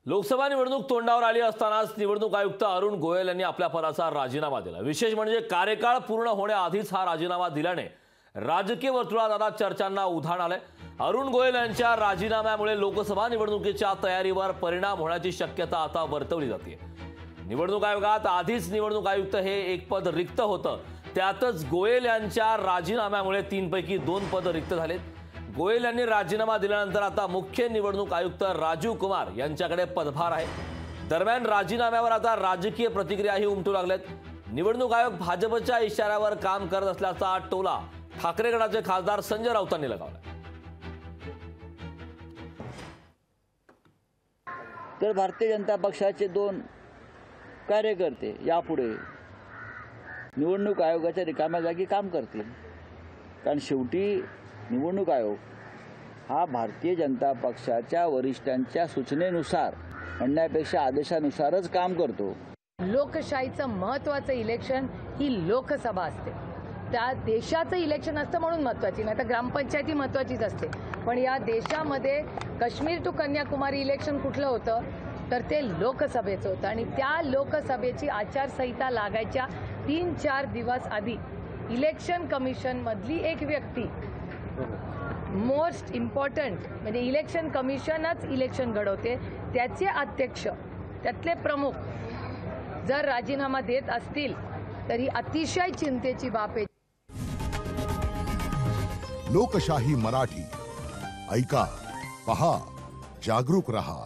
लोकसभा निवडणूक तोंडावर आली असतानाच निवडणूक आयुक्त अरुण गोयल यांनी आपल्या पदाचा राजीनामा दिला। विशेष म्हणजे कार्यकाळ पूर्ण होण्याआधीच हा राजीनामा दिल्याने राजकीय वर्तुळात आता चर्चांना उधाण आलंय। अरुण गोयल यांच्या राजीनाम्यामुळे लोकसभा निवडणुकीच्या तयारीवर परिणाम होण्याची शक्यता आता वर्तवली जाते। निवडणूक आयोगात आधीच निवडणूक आयुक्त हे एक पद रिक्त होतं, त्यातच गोयल यांच्या राजीनाम्यामुळे 3 पैकी 2 पद रिक्त झालेत। गोयल यांनी राजीनामा दिल्यानंतर आता मुख्य निवडणूक आयुक्त राजीव कुमार यांच्याकडे पदभार आहे। दरम्यान राजीनाम्यावर आता राजकीय प्रतिक्रियाही उमटू लागल्यात। निवडणूक आयोग भाजपच्या इशाऱ्यावर काम करत असल्याचा टोला ठाकरे गटाचे खासदार संजय राऊतांनी लगावला। तर भारतीय जनता पक्षाचे 2 कार्यकर्ते यापुढे निवडणूक आयोगाच्या रिकाम्या जागी काम करतील, कारण शेवटी निवडणूक आयोग हा भारतीय जनता पक्षाच्या वरिष्ठांच्या सूचनेनुसार म्हणण्यापेक्षा आदेशानुसारच काम करतो। लोकशाहीचं महत्त्वाचं इलेक्शन ही लोकसभा असते, त्या देशाचं इलेक्शन असतं म्हणून महत्त्वाची, नाही तर ग्रामपंचायती महत्त्वाचीच असते। पण या देशामध्ये काश्मीर टू कन्याकुमारी इलेक्शन कुठलं होतं तर ते लोकसभेचं होतं, आणि त्या लोकसभेची आचारसंहिता लागायच्या 3-4 दिवस आधी इलेक्शन कमिशन मधली एक व्यक्ती, मोस्ट इम्पॉर्टंट म्हणजे इलेक्शन कमिशनच इलेक्शन घडवते, त्याचे अध्यक्ष, त्यातले प्रमुख जर राजीनामा देत असतील तर ही अतिशय चिंतेची बाब आहे। लोकशाही मराठी ऐका, पहा, जागरूक रहा।